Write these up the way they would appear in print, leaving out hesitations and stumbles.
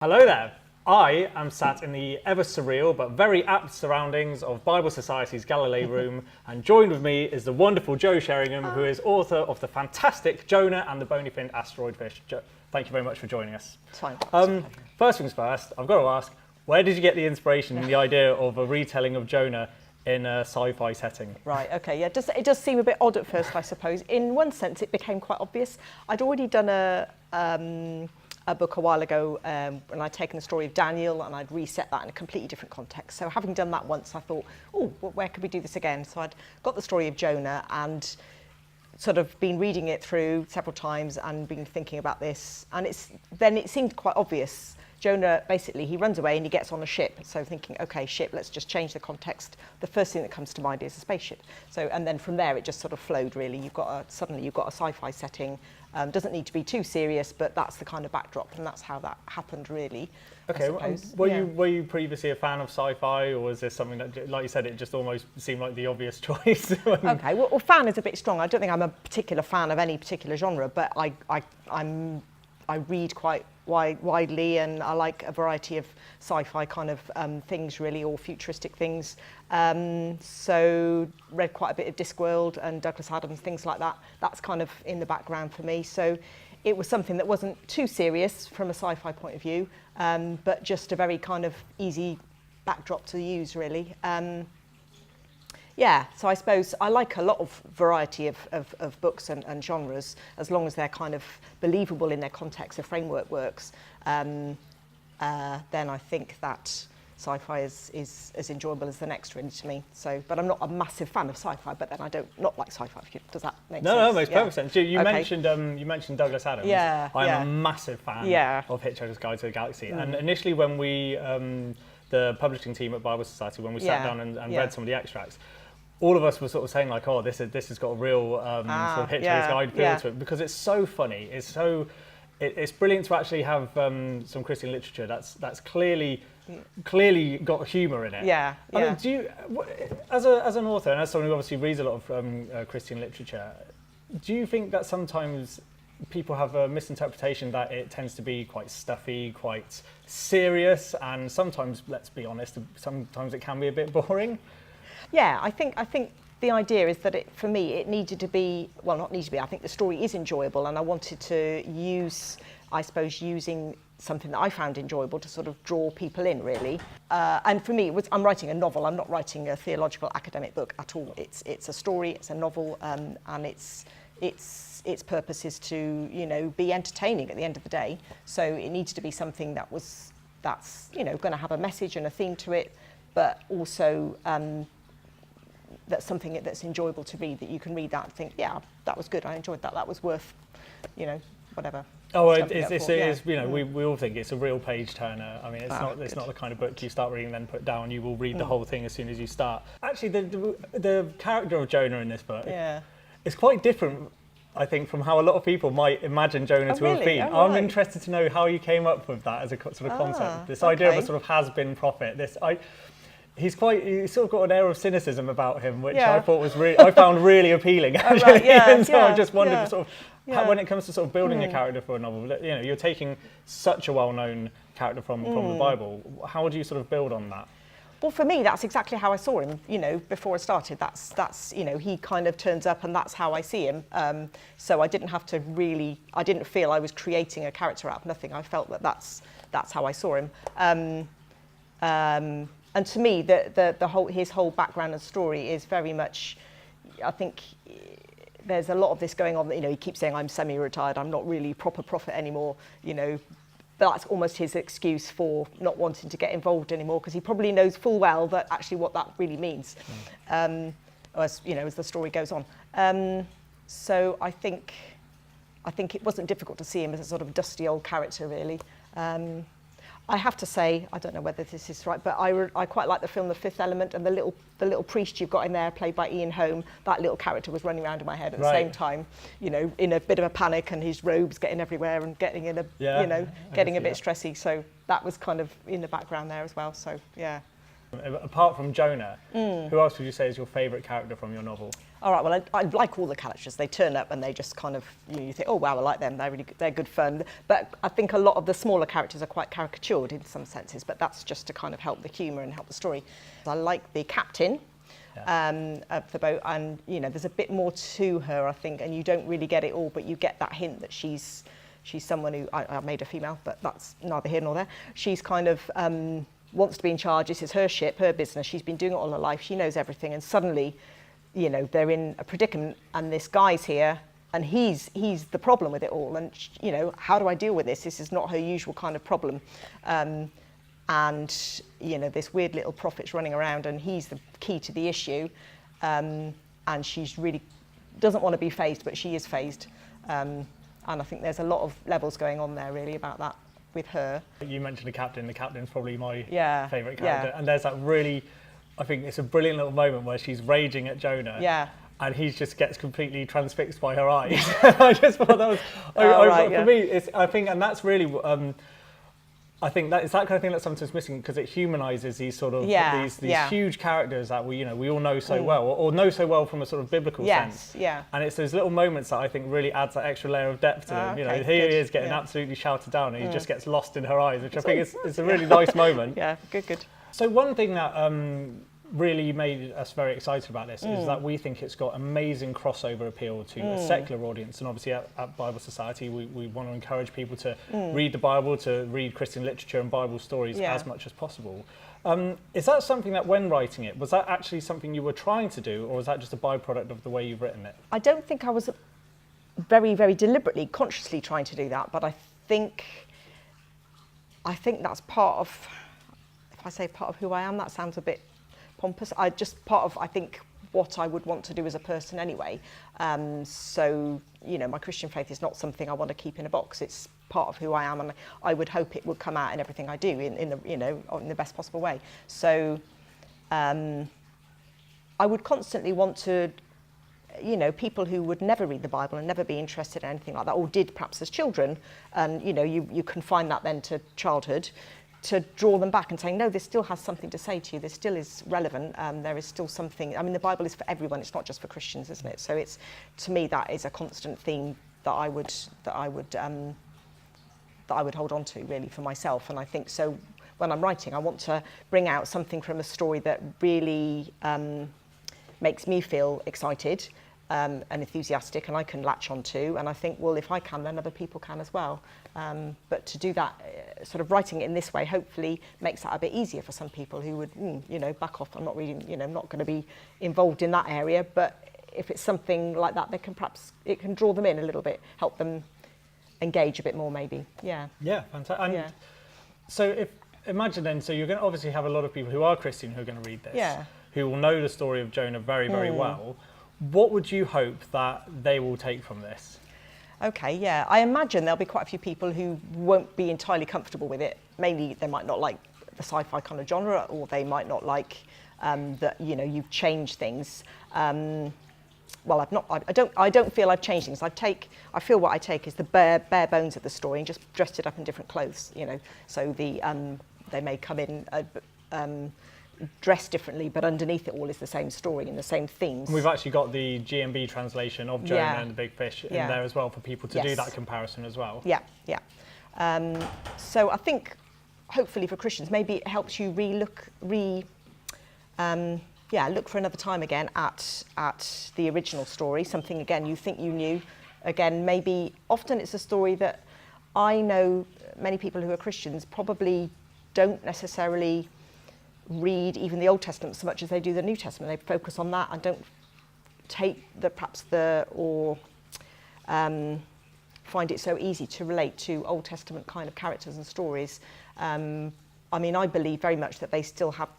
Hello there. I am sat in the ever surreal but very apt surroundings of Bible Society's Galilee room, and joined with me is the wonderful Jo Sheringham, who is author of the fantastic Jonah and the Bony-Finned Asteroid fish. Jo, thank you very much for joining us. It's fine. First things first, I've got to ask, where did you get the inspiration and the idea of a retelling of Jonah in a sci-fi setting? Right, okay, yeah, it does seem a bit odd at first, I suppose. In one sense, it became quite obvious. I'd already done a book a while ago when I'd taken the story of Daniel and I'd reset that in a completely different context. So having done that once, I thought, oh, well, where could we do this again? So I'd got the story of Jonah and sort of been reading it through several times and been thinking about this. And then it seemed quite obvious. Jonah, basically, he runs away and he gets on a ship. So thinking, okay, ship, let's just change the context. The first thing that comes to mind is a spaceship. So, and then from there, it just sort of flowed, really. Suddenly you've got a sci-fi setting. Doesn't need to be too serious, but that's the kind of backdrop, and that's how that happened, really. Okay, were you previously a fan of sci-fi, or was this something that, like you said, it just almost seemed like the obvious choice? Okay, well, fan is a bit strong. I don't think I'm a particular fan of any particular genre, but I read quite widely, and I like a variety of sci-fi kind of things, really, or futuristic things. So read quite a bit of Discworld and Douglas Adams, things like that. That's kind of in the background for me. So it was something that wasn't too serious from a sci-fi point of view, but just a very kind of easy backdrop to use, really. Yeah, so I suppose I like a lot of variety of books and genres, as long as they're kind of believable in their context, the framework works. Then I think that sci-fi is as enjoyable as the next, really, to me. So, but I'm not a massive fan of sci-fi, but then I don't not like sci-fi. Does that make sense? No, it makes perfect sense. You mentioned Douglas Adams. Yeah, I'm a massive fan of Hitchhiker's Guide to the Galaxy. And initially, when we, the publishing team at Bible Society, when we sat down and read some of the extracts, all of us were sort of saying, like, oh, this has got a real sort of Hitchhiker's Guide feel to it, because it's so funny. It's brilliant to actually have some Christian literature that's clearly got humour in it. Yeah. I mean, do you, as an author and as someone who obviously reads a lot of Christian literature, do you think that sometimes people have a misinterpretation that it tends to be quite stuffy, quite serious, and sometimes, let's be honest, sometimes it can be a bit boring? Yeah, I think the idea is that for me, it needed to be, well, not needed to be, I think the story is enjoyable, and I wanted to using something that I found enjoyable to sort of draw people in, really. And for me, I'm writing a novel. I'm not writing a theological academic book at all. It's a story, it's a novel, and its purpose is to, be entertaining at the end of the day. So it needed to be something that's going to have a message and a theme to it, but also that's something that's enjoyable to read, that you can read that and think, yeah, that was good, I enjoyed that, that was worth, whatever. Oh, it is, we all think it's a real page turner. I mean, it's not the kind of book you start reading and then put down. You will read the whole thing as soon as you start. Actually, the character of Jonah in this book is quite different, I think, from how a lot of people might imagine Jonah to have been. Oh, I'm interested to know how you came up with that as a sort of concept. This idea of a sort of has-been prophet. He's sort of got an air of cynicism about him, which I thought was I found really appealing, actually. And so I just wondered sort of when it comes to sort of building a character for a novel, you're taking such a well-known character from the Bible. How do you sort of build on that? Well, for me, that's exactly how I saw him, before I started. That's he kind of turns up and that's how I see him. So I didn't have to I didn't feel I was creating a character out of nothing. I felt that's how I saw him. And to me, his whole background and story is very much, I think there's a lot of this going on that, he keeps saying, I'm semi-retired, I'm not really proper prophet anymore, but that's almost his excuse for not wanting to get involved anymore, because he probably knows full well that actually what that really means, as the story goes on. So I think it wasn't difficult to see him as a sort of dusty old character, really. I have to say, I don't know whether this is right, but I quite like the film The Fifth Element, and the little priest you've got in there, played by Ian Holm. That little character was running around in my head at the same time, in a bit of a panic, and his robes getting everywhere and getting a bit stressy. So that was kind of in the background there as well. So yeah. Apart from Jonah, who else would you say is your favourite character from your novel? All right, well, I like all the characters. They turn up and they just kind of, you think, oh, wow, I like them. They're good fun. But I think a lot of the smaller characters are quite caricatured in some senses, but that's just to kind of help the humour and help the story. I like the captain of the boat, and, there's a bit more to her, I think, and you don't really get it all, but you get that hint that she's someone who, I made her female, but that's neither here nor there. She's kind of wants to be in charge. This is her ship, her business. She's been doing it all her life. She knows everything, and suddenly, they're in a predicament, and this guy's here, and he's the problem with it all. And how do I deal with this? This is not her usual kind of problem. And this weird little prophet's running around, and he's the key to the issue. And she's really doesn't want to be phased, but she is phased. And I think there's a lot of levels going on there, really, about that with her. You mentioned the captain. The captain's probably my favourite character. Yeah. And there's that really, I think it's a brilliant little moment where she's raging at Jonah. Yeah. And he just gets completely transfixed by her eyes. I just thought that was, for me, I think, and that's really, I think that it's that kind of thing that's sometimes missing, because it humanises these sort of these huge characters that we all know so well, or know so well from a sort of biblical sense. Yeah. And it's those little moments that I think really adds that extra layer of depth to them. Here he is getting absolutely shouted down, and he just gets lost in her eyes, which I think is a really nice moment. Yeah, good. So one thing that really made us very excited about this is that we think it's got amazing crossover appeal to a secular audience, and obviously at Bible Society we want to encourage people to read the Bible, to read Christian literature and Bible stories as much as possible. Is that something that, when writing it, was that actually something you were trying to do, or was that just a byproduct of the way you've written it? I don't think I was very, very deliberately, consciously trying to do that, but I think that's part of, if I say part of who I am, that sounds a bit pompous. I think what I would want to do as a person anyway. So my Christian faith is not something I want to keep in a box. It's part of who I am, and I would hope it would come out in everything I do in the best possible way. So I would constantly want to, people who would never read the Bible and never be interested in anything like that, or did perhaps as children, and you confine that then to childhood, to draw them back and saying, no, this still has something to say to you. This still is relevant. There is still something. I mean, the Bible is for everyone. It's not just for Christians, isn't it? So it's, to me, that is a constant theme that I would hold on to, really, for myself. And I think so. When I'm writing, I want to bring out something from a story that really makes me feel excited and enthusiastic, and I can latch onto. And I think, well, if I can, then other people can as well. But to do that, sort of writing it in this way, hopefully makes that a bit easier for some people who would, back off. I'm not reading, I'm not going to be involved in that area. But if it's something like that, it can draw them in a little bit, help them engage a bit more, maybe. Yeah. Yeah, fantastic. And so imagine then, so you're going to obviously have a lot of people who are Christian who are going to read this, who will know the story of Jonah very, very well. What would you hope that they will take from this? Okay, yeah. I imagine there'll be quite a few people who won't be entirely comfortable with it. Mainly they might not like the sci-fi kind of genre, or they might not like that, you've changed things. Well, I don't feel I've changed things. I feel what I take is the bare bones of the story and just dressed it up in different clothes, So they may come in dressed differently, but underneath it all is the same story and the same themes. We've actually got the GMB translation of Jonah and the Big Fish in there as well, for people to do that comparison as well. Yeah. So I think, hopefully for Christians, maybe it helps you look for another time again at the original story, something again you think you knew. Again, maybe often it's a story that I know many people who are Christians probably don't necessarily read even the Old Testament so much as they do the New Testament. They focus on that and don't take find it so easy to relate to Old Testament kind of characters and stories. I mean, I believe very much that they still have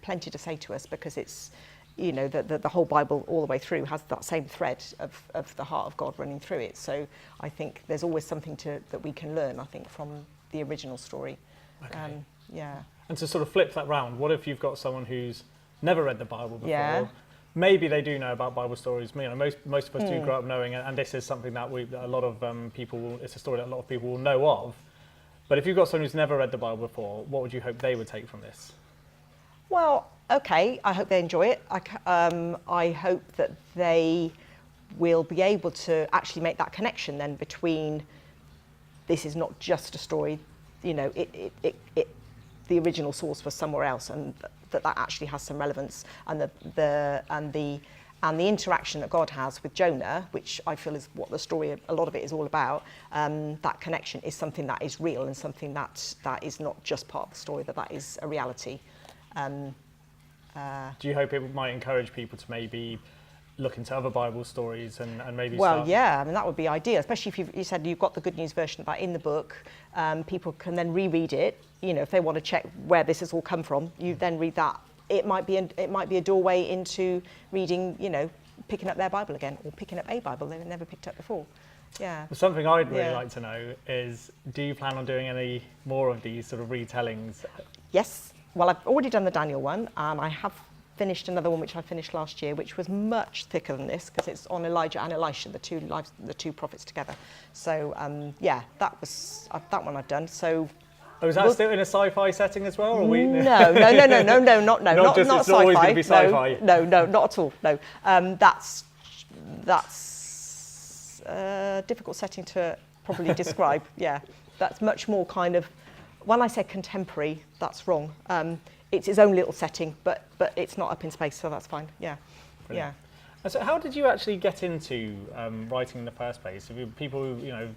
plenty to say to us, because it's, the whole Bible all the way through has that same thread of the heart of God running through it. So I think there's always something that we can learn, I think, from the original story. Okay. Yeah. And to sort of flip that round, what if you've got someone who's never read the Bible before? Yeah. Maybe they do know about Bible stories. Most of us do grow up knowing it, and this is something that it's a story that a lot of people will know of. But if you've got someone who's never read the Bible before, what would you hope they would take from this? Well, okay, I hope they enjoy it. I hope that they will be able to actually make that connection then between this is not just a story, you know, the original source was somewhere else, and that actually has some relevance, and the interaction that God has with Jonah, which I feel is what the story, a lot of it is all about, that connection is something that is real and something that is not just part of the story, that is a reality. Do you hope it might encourage people to maybe look into other Bible stories and maybe yeah, I mean, that would be ideal, especially if you said you've got the Good News version of that in the book. People can then reread it, you know, if they want to check where this has all come from, you then read that. It might be a doorway into reading, you know, picking up their Bible again, or picking up a Bible they've never picked up before. Yeah. Well, something I'd really like to know is, do you plan on doing any more of these sort of retellings? Yes. Well, I've already done the Daniel one, and I have finished another one which I finished last year, which was much thicker than this because it's on Elijah and Elisha, the two prophets together. So yeah, that one I've done. So. Oh, is that still in a sci-fi setting as well? Or no, not not sci-fi. It's always going to be sci-fi. No, not at all. No, that's a difficult setting to probably describe. Yeah, that's much more kind of. When I say contemporary, that's wrong. It's its own little setting, but it's not up in space, so that's fine. Yeah. Brilliant. Yeah. And so, how did you actually get into writing in the first place? People who, you know,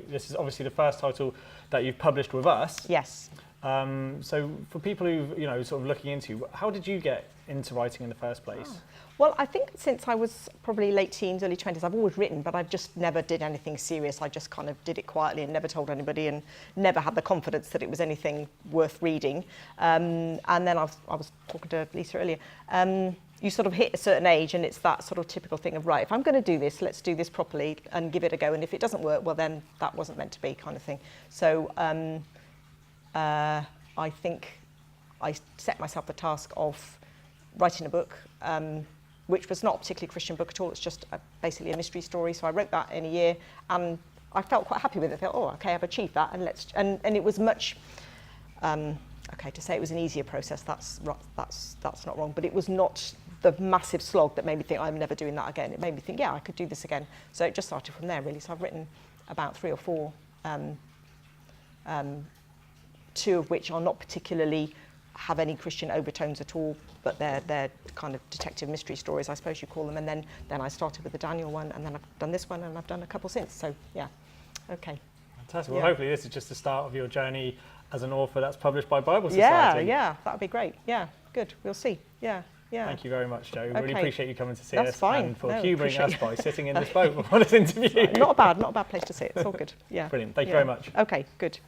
this is obviously the first title that you've published with us. Yes. So, for people who, you know, sort of looking into, how did you get into writing in the first place? Oh. Well, I think since I was probably late teens, early 20s, I've always written, but I just never did anything serious. I just kind of did it quietly and never told anybody, and never had the confidence that it was anything worth reading. And then I was talking to Lisa earlier. You sort of hit a certain age, and it's that sort of typical thing of, right, if I'm going to do this, let's do this properly and give it a go. And if it doesn't work, well, then that wasn't meant to be, kind of thing. So I think I set myself the task of writing a book, which was not a particularly Christian book at all. It's just basically a mystery story. So I wrote that in a year, and I felt quite happy with it. I felt, oh, okay, I've achieved that, and it was much. Okay, to say it was an easier process, that's not wrong, but it was not the massive slog that made me think, I'm never doing that again. It made me think, yeah, I could do this again. So it just started from there, really. So I've written about 3 or 4, 2 of which are not particularly have any Christian overtones at all, but they're kind of detective mystery stories, I suppose you call them. And then I started with the Daniel one, and then I've done this one, and I've done a couple since. So yeah, okay. Fantastic. Well, hopefully this is just the start of your journey as an author that's published by Bible Society. Yeah, that would be great. Yeah, good. We'll see. Yeah. Thank you very much, Jo. Really appreciate you coming to see us. That's fine. And for humouring us by sitting in this boat on this interview. Not a bad place to sit. It's all good. Yeah. Brilliant. Thank you very much. Okay, good.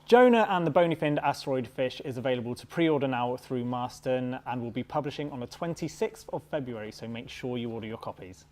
Jonah and the Bony-Finned Asteroid fish is available to pre-order now through Marston and will be publishing on the 26th of February, so make sure you order your copies.